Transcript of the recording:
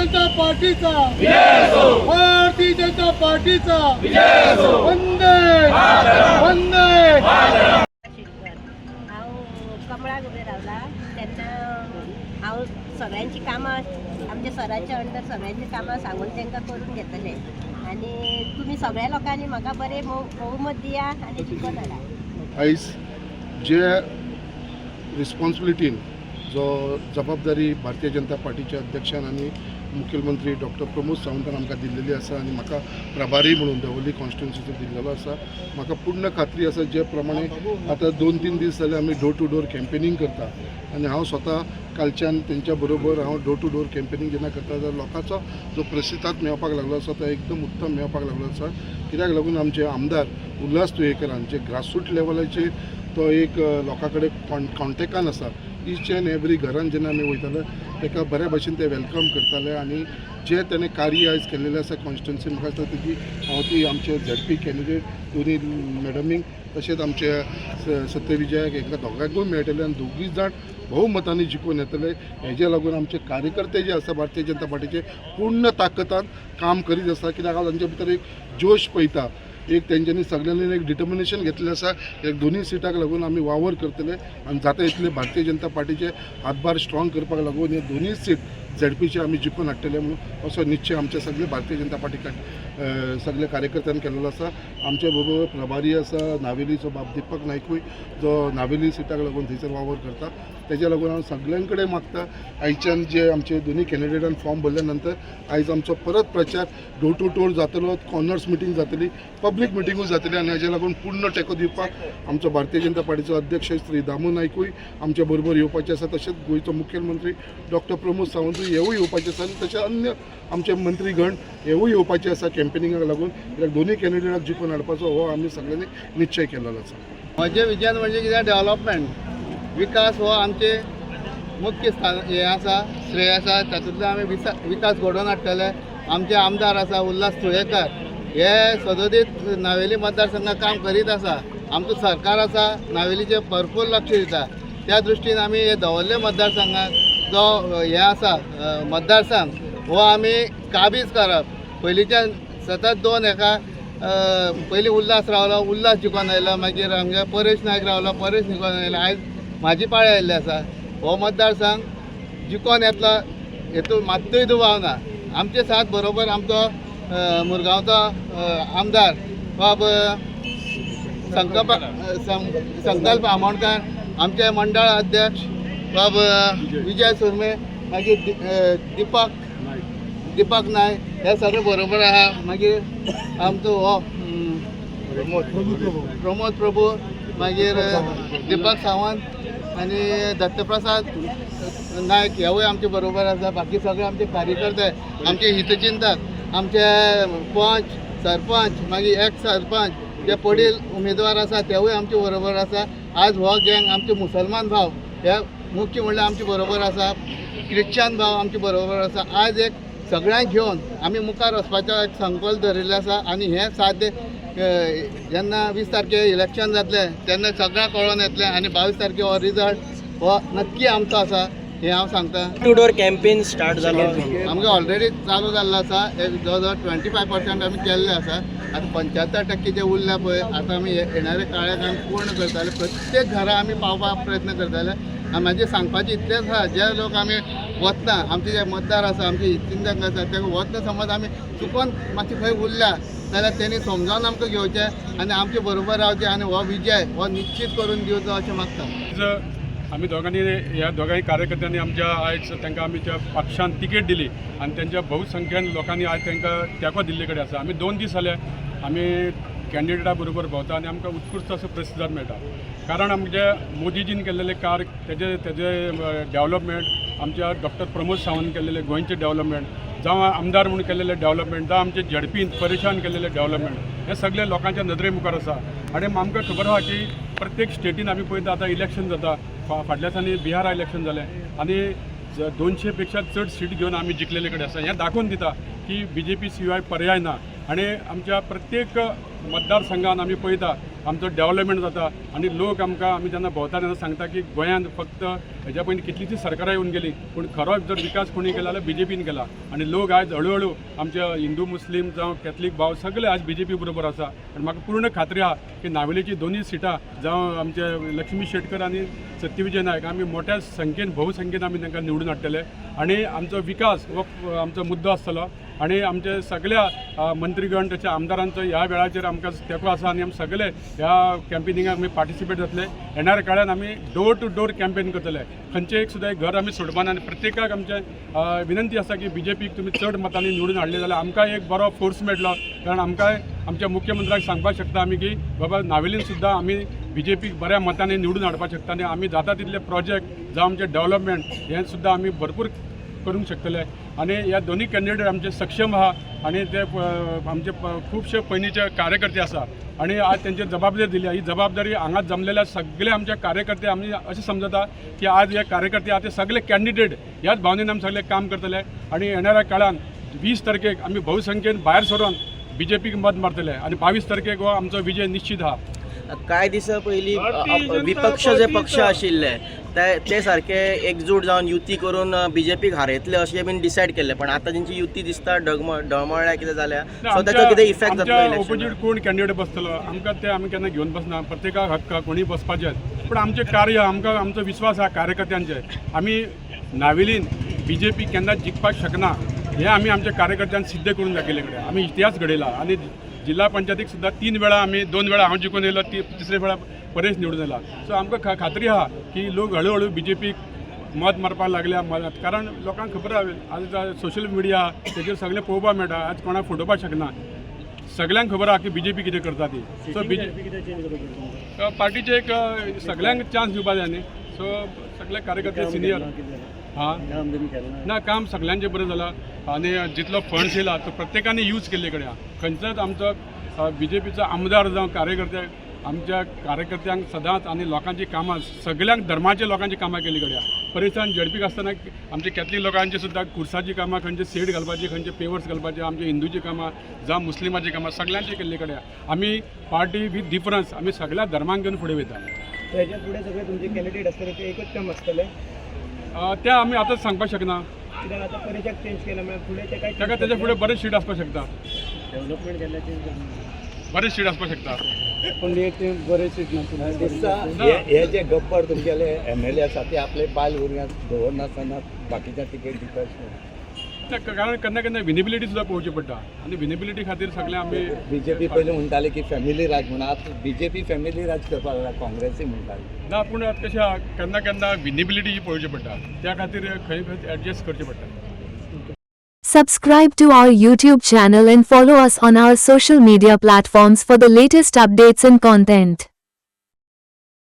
जनता पार्टीचा विजय असो, भारतीय जनता पार्टीचा विजय असो, वंदे वंदे हांव कमळाक उबे रावला तेन्ना हांव सगळ्यांची कामां आमच्या सराच्या अंडर सगळ्यांची कामां सांगून तांकां करून घेतले आनी तुमी सगळ्या लोकांनी म्हाका बरें बहुमत दिया आनी जिखून हाडा. आयज जे रिस्पॉन्सिबिलिटीन जो जबाबदारी भारतीय जनता पार्टीच्या अध्यक्षान आनी मुखेलमंत्री डॉक्टर प्रमोद सावंतान आमकां दिल्लेली आसा आनी म्हाका प्रभारी म्हणून दवल्ली कॉन्स्टिट्युन्सीचो दिल्लेलो आसा. म्हाका पूर्ण खात्री आसा जे प्रमाणे आतां 2-3 दीस जाले आमी डोर टू डोर कॅम्पेनींग करता आनी हांव स्वता कालच्यान तेंच्या बरोबर हांव डोर टू डोर कॅम्पेनींग जेन्ना करता जाल्यार लोकांचो जो प्रतिसाद मेळपाक लागलो आसा तो एकदम उत्तम मेळपाक लागलो आसा. कित्याक लागून आमचे आमदार उल्हास तुयेकरान जे ग्रासरूट लेवलाचेर तो एक लोकां कडेन कॉन्टेक्टान आसा. ईच एंड एवरी घरान जेन्ना आमी वयताले ताका बऱ्या भशेन ते वेलकम करताले आनी जे तेणें कार्य आयज केल्लेलें आसा कॉन्स्टिट्युन्सीन म्हाका दिसता तेजी हांव ती आमचे झेडपी कॅन्डिडेट दोनी मॅडमीक तशेंच आमचे सत्यविजयाक एका दोगांकूय मेळटले आनी दोगूय जाण भोवमतांनी जिखून येतले. हेजे लागून आमचे कार्यकर्ते जे आसा भारतीय जनता पार्टीचे पूर्ण ताकदान काम करीत आसा. कित्याक हांव तांचे भितर एक जोश पळयता, एक तेंच्यांनी सगळ्यांनी एक डिटर्मिनेशन घेतलें आसा. एक दोनूय सिटाक लागून आमी वावर करतले आनी जाता इतले भारतीय जनता पार्टीचे हातभार स्ट्रॉंग करपाक लागून हे दोनूय सीट झेडपीचे आमी जिखून हाडटले म्हणून असो निश्चय आमचे सगळे भारतीय जनता पार्टी सगळे कार्यकर्त्यांनी केल्लो आसा. आमचे बरोबर प्रभारी आसा नावेलीचो बाब दीपक नायकूय जो नावेली सिटाक लागून थंयसर वावर करता. तेज्या लागून हांव सगळ्यां कडेन मागता आयच्यान जे आमचे दोनूय कॅन्डिडेटान फॉर्म भरल्या नंतर आयज आमचो परत प्रचार डोर टू डोर जातलो, कॉर्नर्स मिटींग जातली, पब्लीक मिटींगूय जातली आनी हाजे लागून पूर्ण तेंको दिवपाक आमचो भारतीय जनता पार्टीचो अध्यक्ष श्री दामू नायकूय आमचे बरोबर येवपाचे आसा. तशेंच गोंयचो मुखेलमंत्री डॉक्टर प्रमोद सावंतूय हेवूय येवपाचे आसा आनी तशें अन्य आमचे मंत्रीगण हेवूय येवपाचे आसा कॅम्पेनिंगाक लागून. कित्याक दोनूय कॅन्डिडेटाक जिखून हाडपाचो हो आमी सगळ्यांनी निश्चय केलेलो आसा. म्हजें विजन म्हणजे कितें डेव्हलपमेंट, विकास हो आमचे मुख्य स्थान हें आसा, श्रेय आसा. तातूंतल्यान आमी विकास घडोवन हाडटले. आमचे आमदार आसा उल्हास तुयेकर, हे सदोदीत नावेली मतदारसंघात काम करीत आसा. आमचो सरकार आसा नावेलीचेर भरपूर लक्ष दिता. त्या दृश्टीन आमी हे दवर्ले मतदारसंघात जो हे आसा मतदारसंघ हो आमी काबीज करप. पयलींच्यान सतत दोन हेका पयलीं उल्हास रावलो, उल्हास जिखून आयलो, मागीर आमगे परेश नायक रावलो, परेश जिखून आयलो. आयज म्हाजी पाळी आयिल्ली आसा. हो मतदारसंघ जिखून येतलो हेतून मात्तूय दुबाव ना. आमचे साथ बरोबर आमचो मुरगांवचो आमदार बाब संकल्प आमोणकार, आमचे मंडळ अध्यक्ष बाब विजय सुरमे, मागीर दीपक नायक हे सगळे बरोबर आहा. मागीर आमचो हो प्रमोद प्रभू, मागीर दीपक सावंत आनी दत्तप्रसाद नायक हेवूय आमचे बरोबर आसा. बाकी सगळे आमचे कार्यकर्ते, आमचे हितचिंतक, आमचे पंच, सरपंच, मागीर एक्स सरपंच जे पडील उमेदवार आसा तेवूय आमचे बरोबर आसा. आज हो गँग आमचे मुसलमान भाव हे मुख्य म्हणल्यार आमचे बरोबर आसा. क्रिश्चन भाव आमचे बरोबर आसा. आज एक सगळ्यांक घेवन आमी मुखार वचपाचो एक संकल्प धरिल्लो आसा आनी हे साद्य जेन्ना 20 तारखेर इलेक्शन जातलें तेन्ना सगळ्यांक कळोन येतलें आनी 22 तारखेर हो रिजल्ट हो नक्की आमचो आसा हे हांव सांगता. टू डोर कॅम्पेन स्टार्ट जालो आमगे ऑलरेडी चालू जाल्लो आसा. एक जवळ जवळ 25% आमी केल्ले आसा. आतां 75% जे उरल्या पळय आतां आमी येणारे काळाक आमी पूर्ण करताले. प्रत्येक घरा आमी पावपाक प्रयत्न करताले. आनी म्हाजें सांगपाचें इतलेंच आसा, जे लोक आमी वतना आमचे जे मतदार आसा, आमचे हितचिंतक आसा, ताका वतना समज आमी चुकोन मातशें खंय उरल्या जाल्यार तेणी समजावन आमकां घेवचें आनी आमचे बरोबर रावचें आनी हो विजय हो निश्चित करून दिवचो अशें मागता. आमी दोगांनी ह्या दोगांय कार्यकर्त्यांनी आमच्या आयज तांकां आमी पक्षान तिकेट दिली आनी त्यांच्या बहुसंख्येन लोकांनी आयज तांकां तेंको दिल्ले कडेन आसा. आमी 2 दीस जाले आमी कॅन्डिडेटा बरोबर भोंवता आनी आमकां उत्कृश्ट असो प्रतिसाद मेळटा. कारण आमचे मोदीजीन केल्लेले कार्य तेजे डेव्हलपमेंट, आमच्या डॉक्टर प्रमोद सावंत केल्लेले गोंयचे डेव्हलपमेंट, जावं आमदार म्हणून केल्लेले डेव्हलपमेंट, जावं आमचे झेडपीन परेशान केल्लेले डेव्हलपमेंट, हे सगळे लोकांच्या नदरे मुखार आसा. आनी आमकां खबर आहा की प्रत्येक स्टेटीन आमी पळयता आतां इलेक्शन जाता. फाटल्या दिसांनी बिहारा इलेक्शन जालें आनी 200 पेक्षा चड सीट घेवन आमी जिखलेले कडेन आसा. हें दाखोवन दिता की BJP शिवाय पर्याय ना. आनी आमच्या प्रत्येक मतदारसंघान आमी पळयता आमचो डेव्हलपमेंट जाता आनी लोक आमी जेन्ना भोंवता तेन्ना सांगता की गोंयांत फक्त हेज्या पयलीं कितलींशीं सरकारां येवन गेली पूण खरो जर विकास कोणी केला जाल्यार BJPन केला आनी लोक आयज हळू आमचे हिंदू मुस्लीम जावं कॅथलीक भाव सगळे आयज BJP बरोबर आसा आनी म्हाका पूर्ण खात्री आहा की नावेलीची दोनूय सिटां जावं आमचे लक्ष्मी शेटकर आनी सत्यविजय नायक आमी मोठ्या संख्येन भोवसंख्येन आमी तांकां निवडून हाडटले आनी आमचो विकास हो आमचो मुद्दो आसतलो आनी आमचे सगळ्या मंत्रीगण तशें आमदारांचो ह्या वेळाचेर आमकां तेंको आसा आनी आमी सगळे ह्या कॅम्पेनिंगाक आमी पार्टिसिपेट जातले येणाऱ्या काळान आमी डोर टू डोर कॅम्पेन करतले खंयचें एक सुद्दां घर आमी सोडपाना आनी प्रत्येकाक आमचे विनंती आसा की BJPक तुमी चड मतांनी निवडून हाडले जाल्यार आमकां एक बरो फोर्स मेळटलो कारण आमकां आमच्या मुख्यमंत्र्याक सांगपाक शकता आमी की बाबा नावेलीन सुद्दां आमी BJPक बऱ्या मतांनी निवडून हाडपाक शकता आनी आमी जाता तितले प्रोजेक्ट जावं आमचे डेव्हलपमेंट हें सुद्दां आमी भरपूर करूंक शकतले आनी ह्या दोनूय कॅन्डिडेट आमचे सक्षम आहा आनी ते आमचे खुबशे पयलींचे कार्यकर्ते आसा आनी आज तेंचेर जबाबदारी दिली ही जबाबदारी हांगा जमलेल्या सगळे आमचे कार्यकर्ते आमी अशें समजता की आज हे कार्यकर्ते आहा ते सगळे कॅन्डिडेट ह्याच भावनेन आमी सगळे काम करतले आनी येणाऱ्या काळान 20 तारखेक आमी भोवसंख्येन भायर सरून BJPक मत मारतले आनी 22 तारखेक हो आमचो विजय निश्चित आहा कांय दिसा पयलीं विपक्ष जे पक्ष आशिल्ले ते सारखे एकजूट जावन युती करून BJPक हारयतले अशें बीन डिसायड केल्ले पण आतां तेंची युती दिसता डळमळ्ळ्या कितें जाल्या सो ताचो कितें इफेक्ट जातलो ऑपोजीट कोण कॅन्डिडेट बसतलो आमकां ते आमी केन्ना घेवन बसना प्रत्येकाक हक्क कोणी बसपाचें पण आमचें कार्य आमकां आमचो विश्वास आहा कार्यकर्त्यांचे आमी नावेलीन BJP केन्नाच जिखपाक शकना हें आमी आमच्या कार्यकर्त्यांक सिद्ध करून दाखयले कडेन आमी इतिहास घडयला आनी जिल्हा पंचायतीक सुद्दां 3 वेळा आमी 2 वेळा हांव जिखून येयलो तिसरे वेळा परेश निवडून येयला सो आमकां खात्री आहा की लोक हळू BJPक मत मारपाक लागल्या कारण लोकांक खबर आहा आज सोशल मिडिया तेजेर सगळें पळोवपाक मेळटा आज कोणाक फटोवपाक शकना सगळ्यांक खबर आहा की BJP कितें करता ती सो पार्टीचे एक सगळ्यांक चान्स दिवपा जाय न्ही सो सगळे कार्यकर्ते सिनियर ना काम सगळ्यांचें बरें जालां आनी जितलो फंड्स येयला तो प्रत्येकाने यूज केल्ले कडेन खंयचोच आमचो BJPचो आमदार जावं कार्यकर्ते आमच्या कार्यकर्त्यांक सदांच आनी लोकांची कामां सगळ्यांक धर्माच्या लोकांची कामां केली कडेन परेशान झडपीक आसतना आमच्या कॅथलीक लोकांची सुद्दां खुर्साची कामां खंयचे सेट घालपाची खंयचे पेवर्स घालपाचे आमचे हिंदूची कामां जावं मुस्लिमाची कामां सगळ्यांची केल्ली कडेन आमी पार्टी विथ डिफरन्स आमी सगळ्या धर्मांक घेवन फुडें वयता त्याच्या पुढे सगळे तुमचे कॅन्डिडेट असतले ते एकच काम असतले ते आमी आतांच सांगपाक शकना कित्याक आतां परीक्षाक चेंज केला म्हणजे फुडें ते काय ताका तेच्या फुडें बरेच सीट आसपाक शकता डेव्हलपमेंट केल्या बरेच सीट आसपाक शकता पण एक ते बरेच सीट हे जे गप्पर तुमगेले MLA आसा ते आपले बायल भुरग्यांक दवरनासतना बाकीच्या तिकेट दितात कारण केन्ना केन्ना विनेबिलिटी सुद्दां पळोवची पडटा आनी विनेबिलिटी खातीर सगळे आमी BJP पयलीं म्हणटाले की फॅमिली राज म्हणून आतां BJP फॅमिली राज करपाक लागला काँग्रेसी म्हणटाले ना पूण कशें आहा केन्ना केन्ना विनेबिलिटी पळोवची पडटा त्या खातीर खंय खंय एडजस्ट करचें पडटा Subscribe to our YouTube channel and follow us on our social media platforms for the latest updates and content.